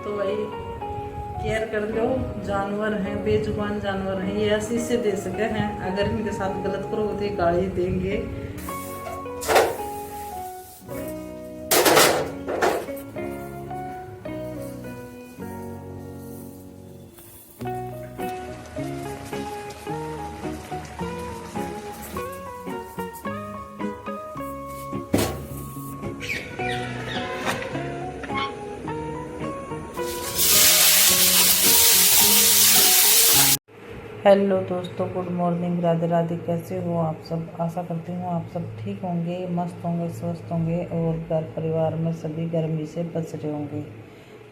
तो भाई केयर कर लो। जानवर हैं, बेजुबान जानवर हैं, ये ऐसे से दे सके हैं। अगर इनके साथ गलत करोगे तो ये गाली देंगे। हेलो दोस्तों, गुड मॉर्निंग, राधे राधे। कैसे हो आप सब? आशा करती हूँ आप सब ठीक होंगे, मस्त होंगे, स्वस्थ होंगे और घर परिवार में सभी गर्मी से बच रहे होंगे।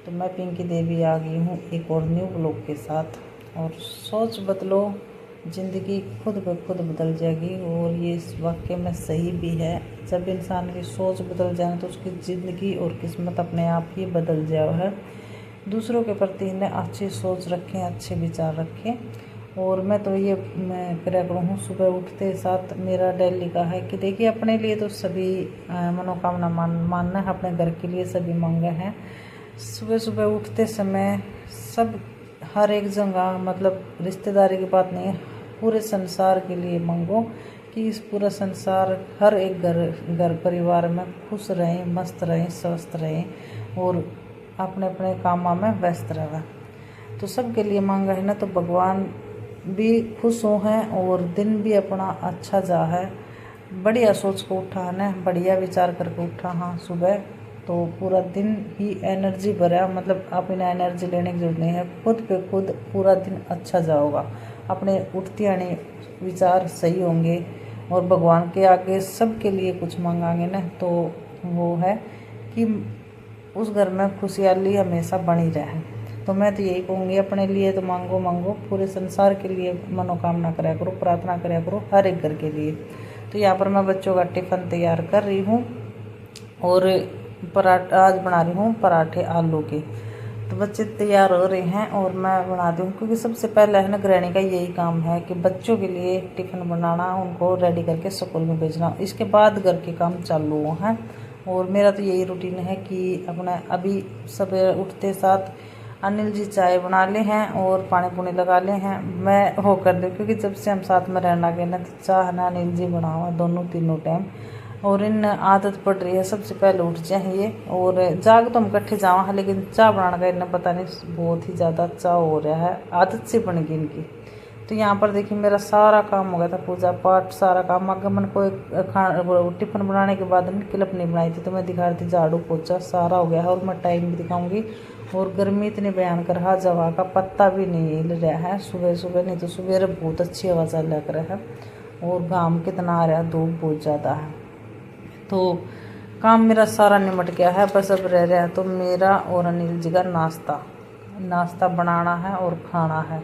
तो मैं पिंकी देवी आ गई हूँ एक और न्यू ब्लॉग के साथ। और सोच बदलो, ज़िंदगी खुद ब खुद बदल जाएगी। और ये इस वाक़े में सही भी है। जब इंसान की सोच बदल जाए तो उसकी ज़िंदगी और किस्मत अपने आप ही बदल जाए है। दूसरों के प्रति इन्हें अच्छी सोच रखें, अच्छे विचार रखें। और मैं तो ये करा करूँ हूँ, सुबह उठते साथ मेरा डेली का है कि देखिए, अपने लिए तो सभी मनोकामना मानना है, अपने घर के लिए सभी मांगे हैं। सुबह सुबह उठते समय सब हर एक जगह, मतलब रिश्तेदारी की बात नहीं है, पूरे संसार के लिए मांगो कि इस पूरा संसार, हर एक घर परिवार में खुश रहें, मस्त रहें, स्वस्थ रहें और अपने अपने कामों में व्यस्त रहें। तो सबके लिए मांगा है ना, तो भगवान भी खुश हो हैं और दिन भी अपना अच्छा जा है। बढ़िया सोच को उठा है ना, बढ़िया विचार करके उठा हाँ सुबह, तो पूरा दिन ही एनर्जी भरा। मतलब आप इन्हें एनर्जी लेने की जरूरत नहीं है, खुद पे खुद पूरा दिन अच्छा जाओगा। अपने उठते आने विचार सही होंगे और भगवान के आगे सबके लिए कुछ मांगेंगे ना, तो वो है कि उस घर में खुशहाली हमेशा बनी रहे। तो मैं तो यही कहूँगी, अपने लिए तो मांगो मांगो, पूरे संसार के लिए मनोकामना कराया करो, प्रार्थना कराया करो, हर एक घर के लिए। तो यहाँ पर मैं बच्चों का टिफ़िन तैयार कर रही हूँ और आज बना रही हूँ पराठे आलू के। तो बच्चे तैयार हो रहे हैं और मैं बना दूँ, क्योंकि सबसे पहले है ना, गृहिणी का यही काम है कि बच्चों के लिए टिफ़िन बनाना, उनको रेडी करके स्कूल में भेजना। इसके बाद घर के काम चालू हैं। और मेरा तो यही रूटीन है कि अपना अभी सुबह उठते साथ अनिल जी चाय बना ले हैं और पानी पुनी लगा ले हैं, मैं वो कर दूँ, क्योंकि जब से हम साथ में रहना गए ना, तो चाह ना अनिल जी बना हुआ दोनों तीनों टाइम। और इन आदत पड़ रही है, सबसे पहले उठ जाइए। और जाग तो हम इकट्ठे जावा है, लेकिन चाय बनाने का इन्हें पता नहीं, बहुत ही ज़्यादा चाय हो रहा है, आदत से बन गई इनकी। तो यहाँ पर देखिए, मेरा सारा काम हो गया था, पूजा पाठ सारा काम। आगमन को टिफ़िन बनाने के बाद क्लिप नहीं बनाई थी, तो मैं दिखा रही थी, झाड़ू पोछा सारा हो गया है। और मैं टाइम भी दिखाऊंगी। और गर्मी इतनी भयंकर है, हवा का पत्ता भी नहीं हिल रहा है सुबह सुबह, नहीं तो सुबह बहुत अच्छी हवा चल रहा है। और घाम कितना आ रहा है, धूप बहुत ज़्यादा है। तो काम मेरा सारा निमट गया है, बस अब रह रहा है तो मेरा और अनिल जी का नाश्ता बनाना है और खाना है।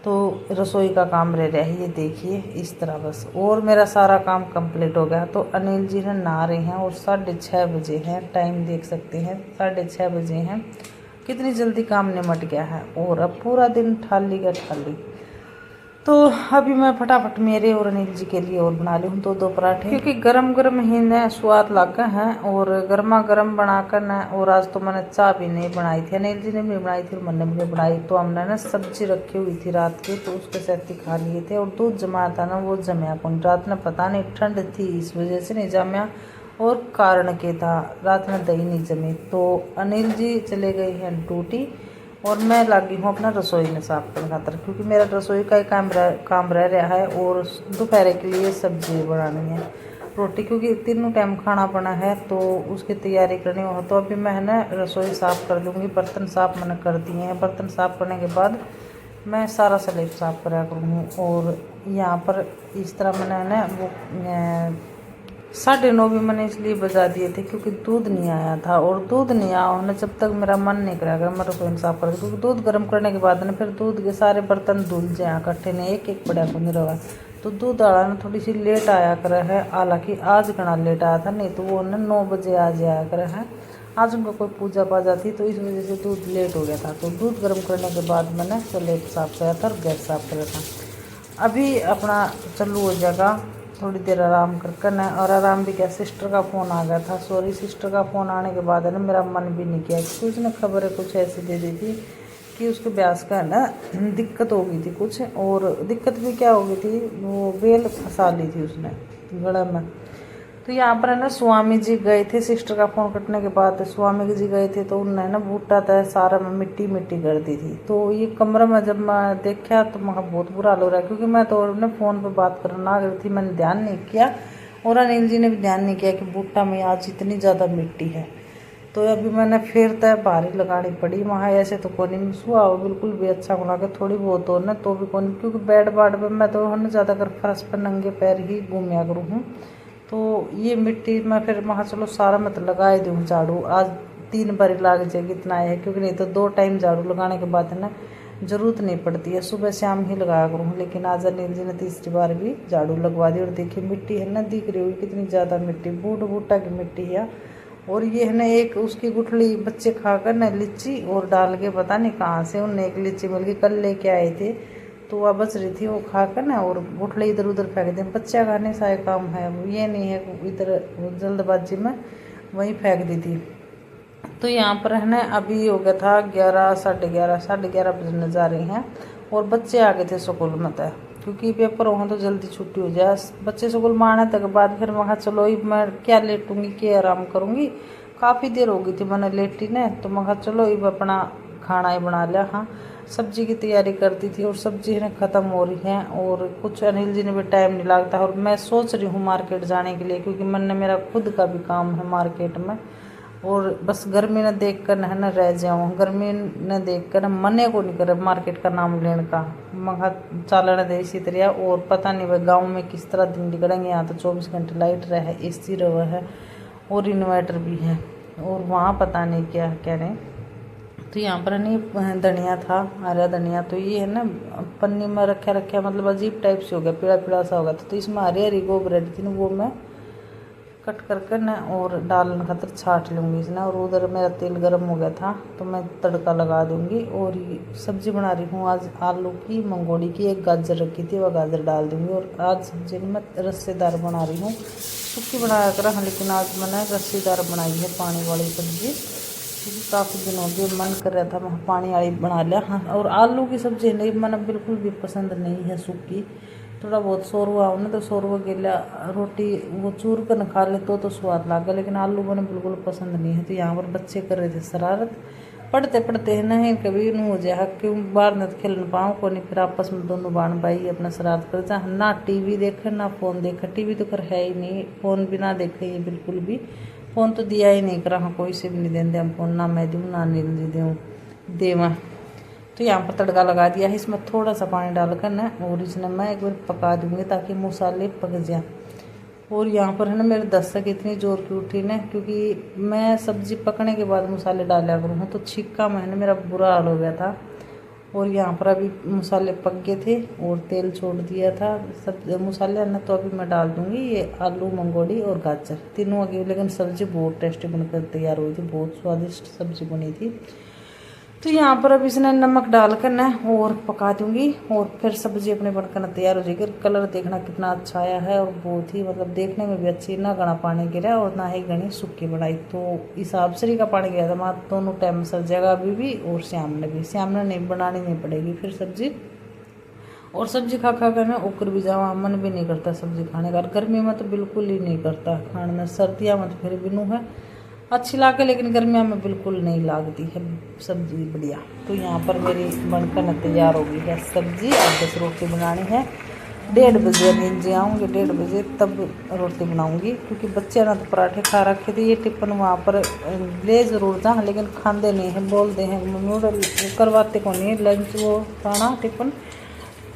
तो रसोई का काम रह रहा है, ये देखिए इस तरह बस। और मेरा सारा काम कंप्लीट हो गया। तो अनिल जी ने नहा रहे हैं और 6:30 बजे हैं, टाइम देख सकते हैं, 6:30 बजे हैं। कितनी जल्दी काम निमट गया है। और अब पूरा दिन ठाली का ठाली। तो अभी मैं फटाफट मेरे और अनिल जी के लिए और बना ली हूँ दो पराठे, क्योंकि गरम गरम ही न स्वाद लागे हैं और गर्मा गर्म बनाकर न। और आज तो मैंने चाय भी नहीं बनाई थी, अनिल जी ने भी बनाई थी और मैंने भी बनाई। तो हमने ना सब्जी रखी हुई थी रात की, तो उसके साथ ही खा लिए थे। और दूध जमाया था ना, वो जमया कौन रात में, पता नहीं ठंड थी इस वजह से नहीं जमया, और कारण के था रात में दही नहीं जमी। तो अनिल जी चले गए हैं ड्यूटी और मैं लगी हूँ अपना रसोई में साफ करने खातर, क्योंकि मेरा रसोई का ही काम रह रहा है। और दोपहर के लिए सब्जी बनानी है, रोटी, क्योंकि तीनों टाइम खाना बना है, तो उसकी तैयारी करनी हो। तो अभी मैं है ना रसोई साफ़ कर दूँगी। बर्तन साफ़ मैंने कर दिए हैं। बर्तन साफ़ करने के बाद मैं सारा स्लैब साफ़ करा करूँगी। और यहाँ पर इस तरह मैंने है ना वो 9:30 भी मैंने इसलिए बजा दिए थे, क्योंकि दूध नहीं आया था। और दूध नहीं आया होना जब तक मेरा मन नहीं करेगा मैं रसोई साफ कर, क्योंकि दूध गर्म करने के बाद ना फिर दूध के सारे बर्तन धुल जाए इकट्ठे, ने एक एक पड़ा को नहीं रहा। तो दूध आला ना थोड़ी सी लेट आया करे है, हालांकि आज घना लेट आया था, नहीं तो वो ना 9 बजे आज आया करे है। आज उनको कोई पूजा पाजा थी, तो इस वजह से दूध लेट हो गया था। तो दूध गर्म करने के बाद मैंने स्लैब साफ किया था और गैस साफ किया था। अभी अपना चालू हो जाएगा थोड़ी देर आराम कर ना, और आराम भी क्या, सिस्टर का फ़ोन आ गया था। सॉरी, सिस्टर का फ़ोन आने के बाद है ना मेरा मन भी नहीं किया, क्योंकि उसने खबरें कुछ ऐसी दे दी थी कि उसके ब्यास का है ना दिक्कत हो गई थी कुछ, और दिक्कत भी क्या हो गई थी, वो बेल फंसा ली थी उसने गला में। तो यहाँ पर है ना स्वामी जी गए थे, सिस्टर का फ़ोन कटने के बाद स्वामी जी गए थे, तो उनने ना बूटा था सारा में मिट्टी मिट्टी कर दी थी। तो ये कमरा में जब मैं देखा तो मैं बहुत बुरा हाल हो रहा है, क्योंकि मैं तो ना फ़ोन पर बात करना आ गई थी, मैंने ध्यान नहीं किया, और अनिल जी ने भी ध्यान नहीं किया कि बूटा में आज इतनी ज़्यादा मिट्टी है। तो अभी मैंने फिर तय भारी लगानी पड़ी वहाँ, ऐसे तो कोनी में सुहा बिल्कुल भी अच्छा बना के थोड़ी बहुत हो ना, तो भी कोनी, क्योंकि बेड बाट पर मैं तो है ना ज़्यादातर फर्श पर नंगे पैर ही घूमया करूँ हूँ। तो ये मिट्टी मैं फिर वहाँ चलो सारा मत लगाए दूँ झाड़ू, आज 3 बारी लाग जाएगी इतना है, क्योंकि नहीं तो 2 टाइम झाड़ू लगाने के बाद है ना ज़रूरत नहीं पड़ती है, सुबह शाम ही लगाया करूँ। लेकिन आज अनिल जी ने तीसरी बार भी झाड़ू लगवा दी, और देखिए मिट्टी है ना, दिख रही होगी कितनी ज़्यादा मिट्टी, बूटा की मिट्टी है। और ये है ना एक उसकी गुठली बच्चे खाकर ना लीची और डाल के, पता नहीं कहाँ से उन्हें एक लीची मिल गई, कल लेके आए थे, तो वह बच रही थी, वो खाकर ना और गुठली इधर उधर फेंक दें। बच्चा खाने सा काम है, ये नहीं है इधर जल्दबाजी में वहीं फेंक दी थी। तो यहाँ पर है ना अभी हो गया था 11 साढ़े 11 बजने जा रही हैं, और बच्चे आ गए थे स्कूल में तय, क्योंकि पेपर हो तो जल्दी छुट्टी हो जाए। बच्चे स्कूल में आने तक बाद फिर वहाँ चलो ही मैं क्या लेटूंगी, क्या आराम करूँगी, काफ़ी देर हो गई थी मैंने लेटी ने, तो मैं चलो ही अपना खाना ही बना लिया। हाँ, सब्जी की तैयारी करती थी, और सब्जी ने ख़त्म हो रही है, और कुछ अनिल जी ने भी टाइम नहीं लगता, और मैं सोच रही हूँ मार्केट जाने के लिए, क्योंकि मन मेरा खुद का भी काम है मार्केट में, और बस गर्मी ने देख कर है ना रह जाऊँ, गर्मी ने देख कर मने को नहीं करे मार्केट का नाम लेने का, मगा चालन दे इसी तरह। और पता नहीं वह गाँव में किस तरह दिन निकलेंगे, यहाँ तो 24 घंटे लाइट रहे, AC रहा है, और इन्वर्टर भी है, और वहाँ पता नहीं क्या कह रहे हैं। तो यहाँ पर नहीं धनिया था, हरा धनिया, तो ये है ना पन्नी में रखा मतलब अजीब टाइप से हो गया, पीला पीला सा हो गया, तो इसमें हरी हरी गोबर थी ना, वो मैं कट कर ना और डालने खातर छाट लूँगी इसने। और उधर मेरा तेल गर्म हो गया था, तो मैं तड़का लगा दूँगी। और ये सब्ज़ी बना रही हूँ आज आलू की मंगोड़ी की, एक गाजर रखी थी वह गाजर डाल दूँगी। और आज सब्ज़ी मैं रस्सेदार बना रही हूँ, सूखी बनाया कर, हाँ लेकिन आज मैंने रस्सेदार बनाई है पानी वाली सब्ज़ी, क्योंकि काफ़ी दिन हो गए मन कर रहा था मैं पानी वाली बना लिया। हाँ, और आलू की सब्ज़ी नहीं मैंने बिल्कुल भी पसंद नहीं है सूखी, थोड़ा बहुत शोरवा हो ना तो शोरवा के लिए रोटी वो चूर कर न खा ले तो स्वाद लगा, लेकिन आलू मैंने बिल्कुल पसंद नहीं है। तो यहाँ पर बच्चे कर रहे थे शरारत, पढ़ते पढ़ते है नहीं कभी नहीं हो जाए क्यों बाहर न खेल न पाऊँ को नहीं, फिर आपस में दोनों बहन भाई अपना शरारत कर जा, ना टीवी देखे ना फ़ोन देखे, टीवी तो कर है ही नहीं, फ़ोन भी ना देखे ये बिल्कुल भी, फ़ोन तो दिया ही नहीं करा, हाँ कोई से भी नहीं देंगे हम फ़ोन, ना मैं दूँ ना नींद दूँ देवा। तो यहाँ पर तड़का लगा दिया है, इसमें थोड़ा सा पानी डालकर ना और इसमें मैं एक बार पका दूँगी ताकि मसाले पक जाए। और यहाँ पर है ना मेरे दस्तक इतनी ज़ोर की उठी ना, क्योंकि मैं सब्ज़ी पकने के बाद मसाले डाला करूँ तो छिक्का में मेरा बुरा हाल हो गया था। और यहाँ पर अभी मसाले पक गए थे और तेल छोड़ दिया था, सब मसाले ना तो अभी मैं डाल दूँगी ये आलू मंगोड़ी और गाजर तीनों आ गई, लेकिन सब्ज़ी बहुत टेस्टी बनकर तैयार हुई थी, बहुत स्वादिष्ट सब्ज़ी बनी थी। तो यहाँ पर अब इसने नमक डालकर ना और पका दूंगी, और फिर सब्ज़ी अपने बनकर तैयार हो जाएगी। कलर देखना कितना अच्छा आया है, और बहुत ही मतलब देखने में भी अच्छी, ना घना पानी गिरा और ना ही घनी सूखी बनाई। तो इस आबसरी का पानी गिरा था मैं दोनों टाइम सर जगह अभी भी, और श्याम ने नहीं बनानी नहीं पड़ेगी फिर सब्ज़ी। और सब्ज़ी खा खा कर मैं उकर भी जावा, मन भी नहीं करता सब्ज़ी खाने का, गर्मी में तो बिल्कुल ही नहीं करता खाने में, सर्दियाँ में तो फिर भी नू है अच्छी लागे, लेकिन गर्मियों में बिल्कुल नहीं लागती है सब्ज़ी बढ़िया। तो यहाँ पर मेरी बनकर तैयार हो गई है सब्ज़ी, अब 10 रोटी बनानी है। 1:30 बजे नींद जी आऊँगी, 1:30 बजे तब रोटी बनाऊँगी, क्योंकि बच्चे ना तो पराठे खा रखे थे, ये टिफ़िन वहाँ पर ले ज़रूर जा लेकिन खाते नहीं हैं, बोलते हैं मम्मी करवाते को नहीं लंच वो खाना टिफ़िन,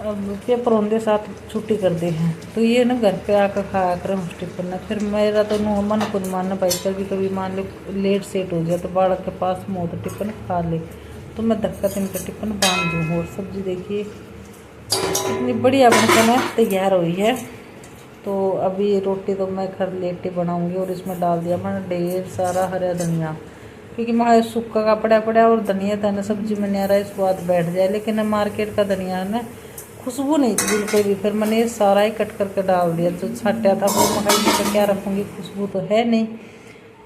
पेपर होने साथ छुट्टी कर दी है। तो ये ना घर पे आकर खाया कर टिफिन ना, फिर मेरा तो मन खुद मानना पाई, कभी कभी मान लो लेट सेट हो गया तो बालक के पास मुँह तो टिफिन खा ले, तो मैं धक्का इनका टिफिन बांध दूँ। और सब्ज़ी देखिए इतनी बढ़िया बनकर तैयार हुई है। तो अभी रोटी तो मैं घर लेटे बनाऊँगी, और इसमें डाल दिया मैंने ढेर सारा हरा धनिया, क्योंकि मैं सूखा का पड़ा और धनिया था ना सब्ज़ी में न्यारा स्वाद बैठ जाए, लेकिन मार्केट का धनिया है ना खुशबू नहीं थी बिल्कुल भी। फिर मैंने सारा ही कट करके डाल दिया, जो छाटा था वो मकाई का क्या रखूँगी, खुशबू तो है नहीं।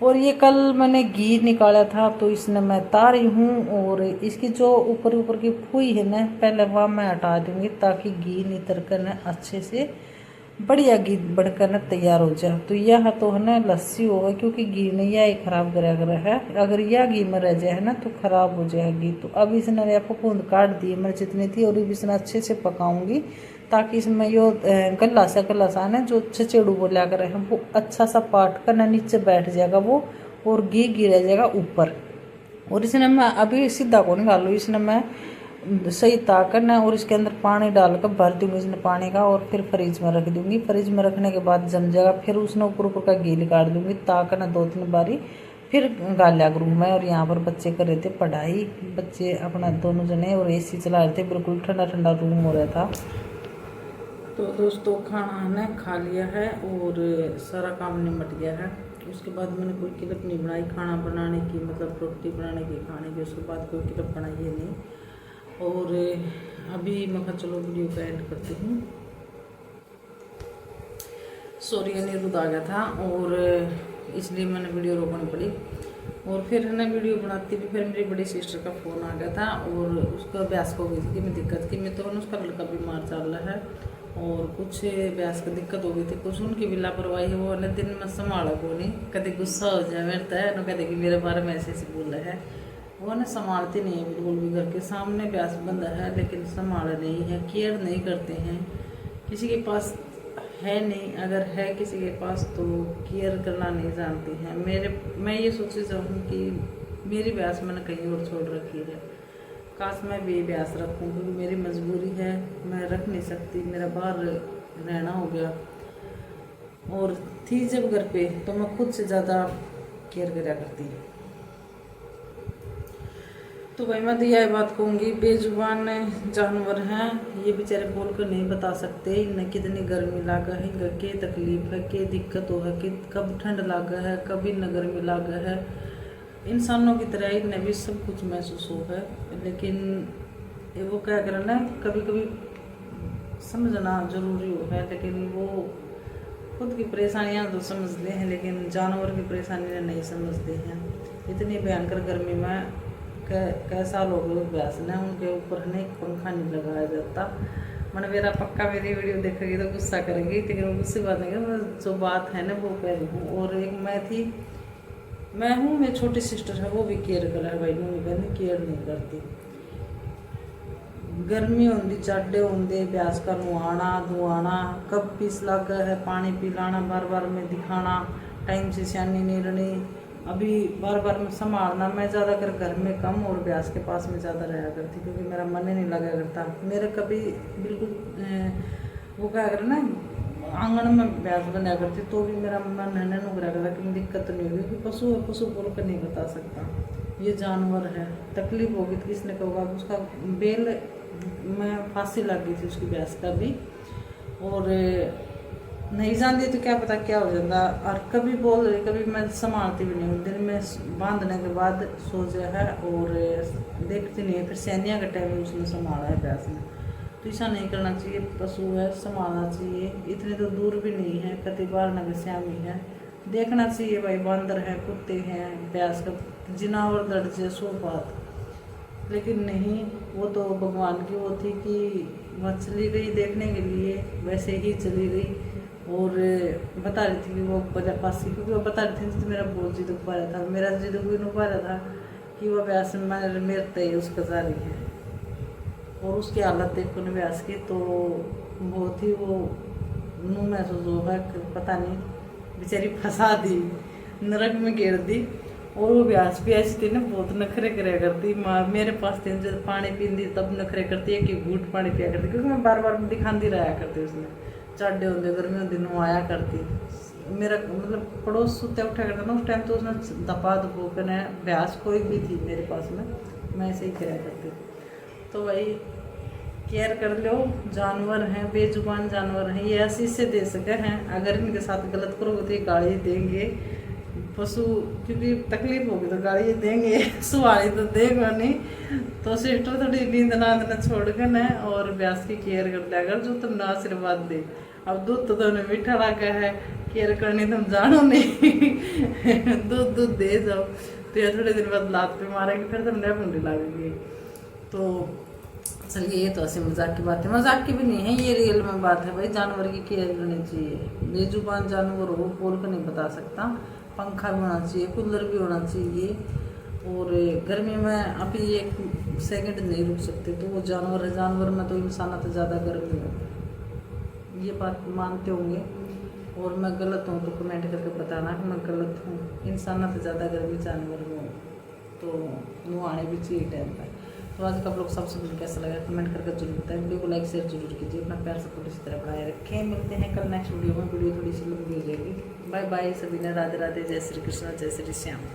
और ये कल मैंने घी निकाला था तो इसने मैं तारी हूँ, और इसकी जो ऊपर ऊपर की फुई है ना, पहले वह मैं हटा दूँगी ताकि घी नितर कर ना अच्छे से बढ़िया घी बढ़कर ना तैयार हो जाए। तो यह तो है ना लस्सी होगा, क्योंकि घी ने यह ही खराब करा कर है। अगर यह घी में रह जाए ना तो खराब हो जाएगी। तो अब इसने फफूंद काट दी मैं जितनी थी, और इसने अच्छे से पकाऊंगी ताकि इसमें यो गला सा ना जो छचेड़ू बोला कर है वो अच्छा सा पाट कर ना नीचे बैठ जाएगा वो, और घी रह जाएगा ऊपर। और इसने मैं अभी सीधा को निकालू, इसने मैं सही ताकर ना, और इसके अंदर पानी डालकर भर दूंगी इसने पानी का, और फिर फ्रिज में रख दूंगी। फ्रिज में रखने के बाद जम जाएगा, फिर उसने ऊपर ऊपर का घी निकाल दूंगी ताकर ना 2-3 बारी फिर गालिया करूँगी मैं। और यहाँ पर बच्चे कर रहे थे पढ़ाई, बच्चे अपना दोनों जने, और AC चला रहे थे, बिल्कुल ठंडा ठंडा रूम हो रहा था। तो दोस्तों खाना हमने खा लिया है और सारा काम निपट गया है। उसके बाद मैंने कोई क्लिप नहीं बनाई खाना बनाने की, मतलब रोटी बनाने की, खाने की। उसके बाद कोई क्लिप बनाई है नहीं। और अभी मैं कहा चलो वीडियो का एंड करती हूँ। सॉरी अनिरुद्ध आ गया था और इसलिए मैंने वीडियो रोकनी पड़ी। और फिर है ना वीडियो बनाती थी, फिर मेरी बड़ी सिस्टर का फ़ोन आ गया था, और उसका ब्यास को हो गई थी कि मैं दिक्कत की मैं तो उसका लड़का बीमार चल रहा है, और कुछ ब्यास का दिक्कत हो गई थी, कुछ उनकी भी लापरवाही है। वो दिन में संभाला को नहीं, कभी गुस्सा हो जाए मेरे है ना, कहते कि मेरे बारे में ऐसे ऐसे बोल रहा है। वो ना संभालती नहीं है बिल्कुल भी, घर के सामने ब्यास बंदा है लेकिन संभाल नहीं है, केयर नहीं करते हैं। किसी के पास है नहीं, अगर है किसी के पास तो केयर करना नहीं जानते हैं। मैं ये सोचती हूँ कि मेरी ब्यास मैंने कहीं और छोड़ रखी है, काश मैं भी ब्यास रखूँ, क्योंकि मेरी मजबूरी है, मैं रख नहीं सकती, मेरा बाहर रहना हो गया। और थी जब घर पे तो मैं खुद से ज़्यादा केयर करा करती। तो भाई मैं तो यह बात कहूँगी, बेजुबान जानवर हैं, ये बेचारे बोल कर नहीं बता सकते इन्हें कितनी गर्मी लागा है, क्या तकलीफ है, क्या दिक्कत हो है, कि कब ठंड लागा है, कब इन्हें गर्मी लागा है। इंसानों की तरह इन्हें भी सब कुछ महसूस हो है, लेकिन वो क्या करें ना, कभी कभी समझना जरूरी हो है। लेकिन वो खुद की परेशानियाँ तो समझते हैं, लेकिन जानवर की परेशानियाँ नहीं समझते हैं। इतनी भयंकर गर्मी में कैसा लोग अभ्यास ने उनके ऊपर नहीं पंखा नहीं लगाया जाता। मैंने मेरा पक्का मेरी वीडियो देखेगी तो गुस्सा करेंगी, लेकिन वो गुस्से बात नहीं, मैं जो बात है ना वो कह रही हूँ। और एक मैं हूँ, मेरी छोटी सिस्टर है, वो भी केयर कर रहा है भाई, मम्मी कहती केयर नहीं करती। गर्मी होंगी, चाटे होंगे, ब्यास का नुआना धुआना, कब पीस लगा है, पानी पिलाना, बार बार में दिखाना, टाइम से सियानी नहीं रहनी, अभी बार बार में संभालना। मैं ज़्यादातर घर में कम और ब्यास के पास में ज़्यादा रहा करती, क्योंकि मेरा मन ही नहीं लगा करता। मेरे कभी बिल्कुल वो क्या कर ना आंगन में ब्यास बनाया करती, तो भी मेरा मन है नहीं करा करता कि दिक्कत नहीं होगी, क्योंकि पशु है, पशु बोल कर नहीं बता सकता, ये जानवर है। तकलीफ होगी तो किसने कहोगा। उसका बेल में फांसी लग गई थी उसकी ब्यास का भी, और नहीं जानती तो क्या पता क्या हो जाता। और कभी बोल रही, कभी मैं संभालती भी नहीं हूँ, दिन में बांधने के बाद सो जाए है और देखती नहीं है। फिर सैनिया के टाइम में उसने संभाला है ब्यास ने, तो ऐसा नहीं करना चाहिए। पशु है, संभालना चाहिए। इतने तो दूर भी नहीं है, कति बार नगर श्यामी है, देखना चाहिए भाई। बंदर है, कुत्ते हैं, ब्यास का जिनावर दर्द से सो बात, लेकिन नहीं, वो तो भगवान की वो थी कि वह चली गई देखने के लिए, वैसे ही चली गई। और बता रही थी कि वो वजह पास, क्योंकि वो बता रही थी तो मेरा बहुत जिद पा रहा था, मेरा जिद कोई नहीं पा रहा था कि वह ब्यास में मेरे तय उसका जारी है। और उसकी हालत देखो ने ब्यास की, तो बहुत ही वो नू महसूस होगा, पता नहीं बेचारी फंसा दी, नरक में गिर दी। और वो ब्यास भी ऐसी थी ना, बहुत नखरे कराया करती। माँ मेरे पास थी, जब पानी पीती तब नखरे करती है कि घूट पानी पिया करती, क्योंकि मैं बार बार दिखाती रहा करती। उसने चाटे होंगे, गर्मी होंगी, नहाया करती। मेरा मतलब पड़ोस सुते उठा करता ना, उस टाइम तो उसने दपा दबो कर ब्यास कोई भी थी मेरे पास में, मैं ऐसे ही कराया करती। तो भाई केयर कर लो, जानवर हैं, बेजुबान जानवर हैं, ये आशीष से दे सके हैं। अगर इनके साथ गलत करोगे तो ये गाली देंगे, पशु क्योंकि तकलीफ होगी तो गाड़ी देंगे सुवारी तो देगा नहीं। तो सिस्टर थोड़ी नींद नांद न छोड़ के न और ब्यास की केयर कर दिया कर जो तुमने आशीर्वाद दे। अब दूध तो तुमने मीठा रखा है, केयर करनी तुम जानो नहीं दूध दूध दे जाओ तो ये थोड़े दिन बाद लात पे मारेंगे फिर तुमने मुंडी लागेगी। तो चलिए ये तो ऐसे मजाक की बात है, मजाक की भी नहीं है, ये रियल में बात है भाई। जानवर की केयर करनी चाहिए, बेजुबान जानवर हो बोल कर नहीं बता सकता। पंखा भी होना चाहिए, कूलर भी होना चाहिए। और गर्मी में अभी एक सेकंड नहीं रुक सकते तो वो जानवर है, जानवर में तो इंसान तो ज़्यादा गर्मी हो, ये बात मानते होंगे। और मैं गलत हूँ तो कमेंट करके बताना कि मैं गलत हूँ। इंसान तो ज़्यादा गर्मी जानवर में तो वो आने भी चाहिए टाइम पर। तो आज का ब्लॉग सबसे पहले कैसा लगा कमेंट करके जरूर बताएं। वीडियो को लाइक शेयर जरूर कीजिए, अपना प्यार सपोर्ट इसी तरह बढ़ाए रखें। मिलते हैं कल नेक्स्ट वीडियो में। वीडियो थोड़ी सी लंबी हो जाएगी। बाय बाय सभी ने, राधे राधे, जय श्री कृष्ण, जय श्री श्याम।